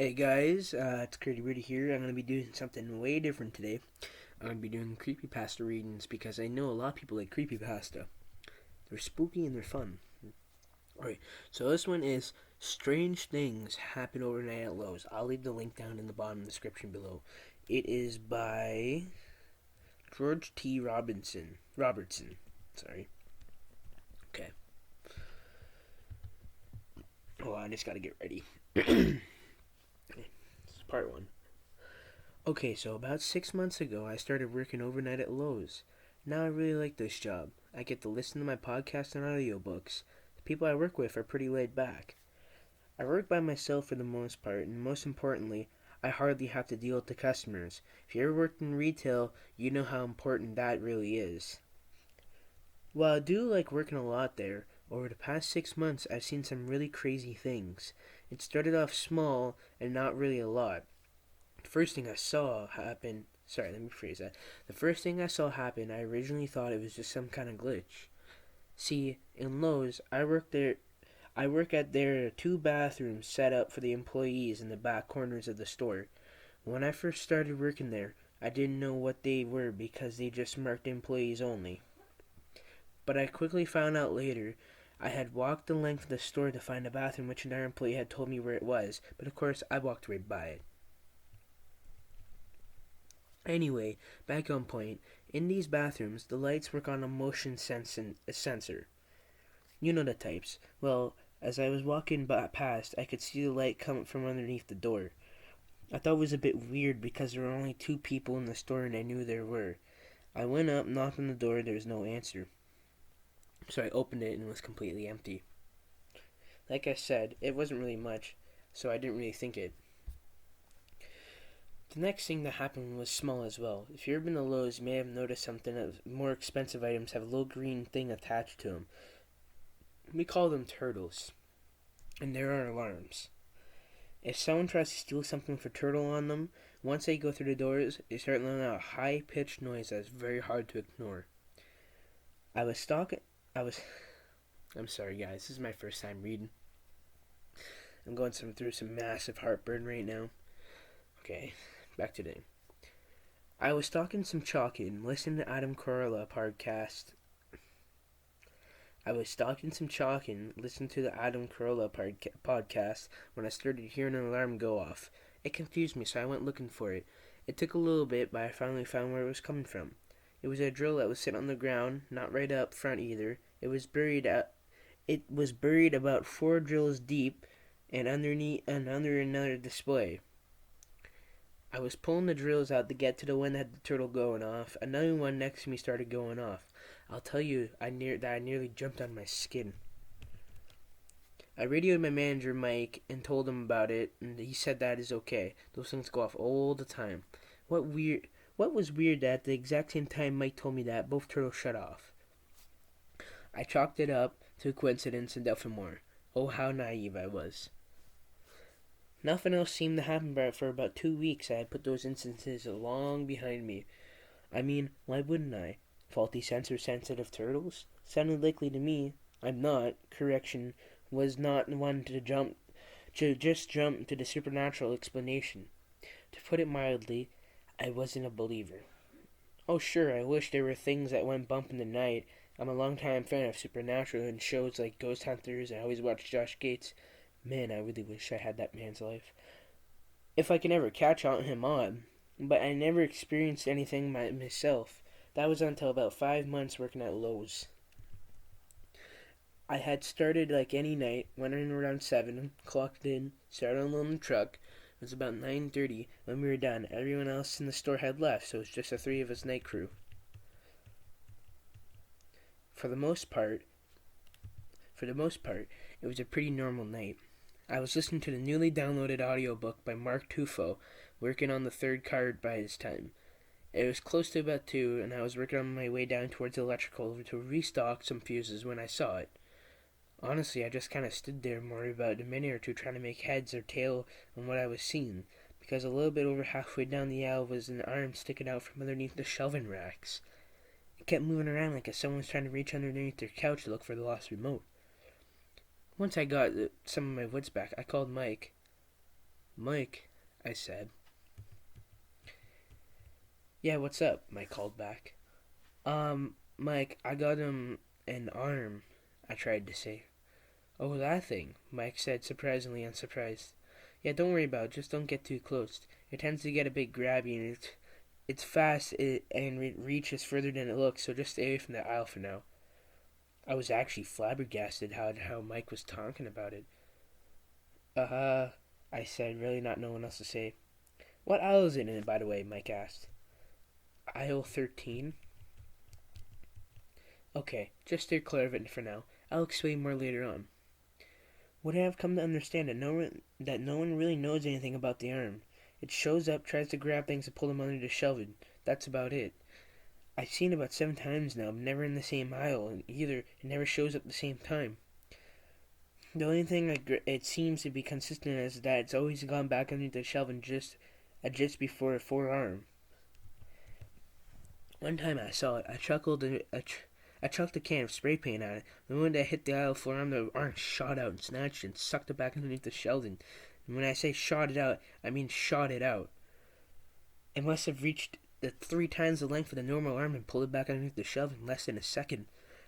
Hey guys, it's Creepy here. I'm going to be doing something way different today. I'm going to be doing CreepyPasta readings because I know a lot of people like CreepyPasta. They're spooky and they're fun. Alright, so this one is Strange Things Happen Overnight at Lowe's. I'll leave the link down in the bottom description below. It is by George T. Robertson. Sorry. Okay. Oh, I just got to get ready. Okay, this is part one. Okay, so about 6 months ago, I started working overnight at Lowe's. Now I really like this job. I get to listen to my podcast and audiobooks. The people I work with are pretty laid back. I work by myself for the most part, and most importantly, I hardly have to deal with the customers. If you ever worked in retail, you know how important that really is. While I do like working a lot there, over the past 6 months I've seen some really crazy things. It started off small and not really a lot. The first thing I saw happen. Sorry, let me rephrase that. The first thing I saw happen, I originally thought it was just some kind of glitch. See, in Lowe's, I work at their two bathrooms set up for the employees in the back corners of the store. When I first started working there, I didn't know what they were because they just marked employees only. But I quickly found out later. I had walked the length of the store to find a bathroom which another employee had told me where it was, but of course I walked right by it. Anyway, back on point. In these bathrooms, the lights work on a motion sensor. You know the types. Well, as I was walking past, I could see the light coming from underneath the door. I thought it was a bit weird because there were only two people in the store and I knew there were. I went up, knocked on the door, there was no answer. So I opened it and it was completely empty. Like I said, it wasn't really much, so I didn't really think it. The next thing that happened was small as well. If you've ever been to Lowe's, you may have noticed something that more expensive items have a little green thing attached to them. We call them turtles, and there are alarms. If someone tries to steal something for turtle on them, once they go through the doors, they start letting out a high-pitched noise that's very hard to ignore. I was stalking. I'm sorry, guys. This is my first time reading. I'm going through some massive heartburn right now. Okay, back to today. I was stalking some chalking, listening to Adam Carolla podcast. When I started hearing an alarm go off. It confused me, so I went looking for it. It took a little bit, but I finally found where it was coming from. It was a drill that was sitting on the ground, not right up front either. It was buried about 4 drills deep and under another display. I was pulling the drills out to get to the one that had the turtle going off. Another one next to me started going off. I'll tell you, I nearly jumped on my skin. I radioed my manager, Mike, and told him about it, and he said that is okay. Those things go off all the time. What was weird that at the exact same time Mike told me that, both turtles shut off. I chalked it up to a coincidence and nothing more. Oh, how naive I was. Nothing else seemed to happen for about 2 weeks. I had put those instances long behind me. I mean, why wouldn't I? Faulty sensor-sensitive turtles? Sounded likely to me. I'm not. Correction. Was not one to just jump to the supernatural explanation. To put it mildly, I wasn't a believer. Oh, sure, I wish there were things that went bump in the night. I'm a long-time fan of supernatural and shows like Ghost Hunters. I always watch Josh Gates. Man, I really wish I had that man's life. If I can ever catch him on. But I never experienced anything myself. That was until about 5 months working at Lowe's. I had started like any night, went in around 7, clocked in, started unloading the truck. It was about 9:30 when we were done. Everyone else in the store had left, so it was just the three of us night crew. For the most part, it was a pretty normal night. I was listening to the newly downloaded audiobook by Mark Tufo, working on the third card by his time. It was close to about 2, and I was working on my way down towards electrical to restock some fuses when I saw it. Honestly, I just kind of stood there more about a minute or two trying to make heads or tail on what I was seeing, because a little bit over halfway down the aisle was an arm sticking out from underneath the shelving racks. It kept moving around like if someone was trying to reach underneath their couch to look for the lost remote. Once I got some of my wits back, I called Mike. Mike, I said. Yeah, what's up? Mike called back. Mike, I got him an arm, I tried to say. Oh, that thing, Mike said, surprisingly unsurprised. Yeah, don't worry about it, just don't get too close. It tends to get a bit grabby and it's fast and it reaches further than it looks, so just stay away from the aisle for now. I was actually flabbergasted how Mike was talking about it. Uh, I said, really not knowing what else to say. What aisle is it in, by the way? Mike asked. Aisle 13? Okay, just steer clear of it for now. I'll explain more later on. What I have come to understand that no one really knows anything about the arm. It shows up, tries to grab things and pull them under the shelving. That's about it. I've seen it about 7 times now, but never in the same aisle, and either it never shows up at the same time. The only thing it seems to be consistent is that it's always gone back underneath the shelving just before a forearm. One time I saw it, I chuckled and I chucked a can of spray paint at it. The moment I hit the aisle forearm, the arm shot out and snatched it and sucked it back underneath the shelving. And when I say shot it out, I mean shot it out. It must have reached 3 times the length of the normal arm and pulled it back underneath the shelving in less than a second.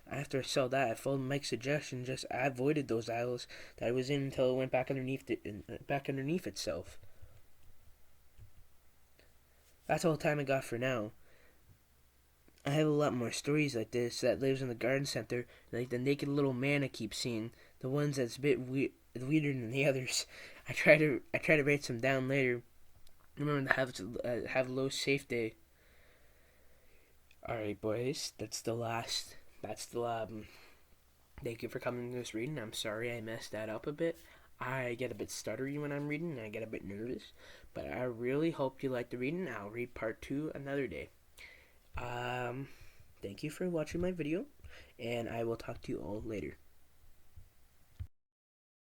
After I saw that, I followed Mike's suggestion. I avoided those aisles that I was in until it went back underneath itself. That's all the time I got for now. I have a lot more stories like this that lives in the garden center, like the naked little man I keep seeing, the ones that's a bit weirder than the others. I try to write some down later. Remember to have a low safe day. All right, boys, that's the last. Thank you for coming to this reading. I'm sorry I messed that up a bit. I get a bit stuttery when I'm reading, and I get a bit nervous. But I really hope you like the reading. I'll read part 2 another day. Thank you for watching my video, and I will talk to you all later.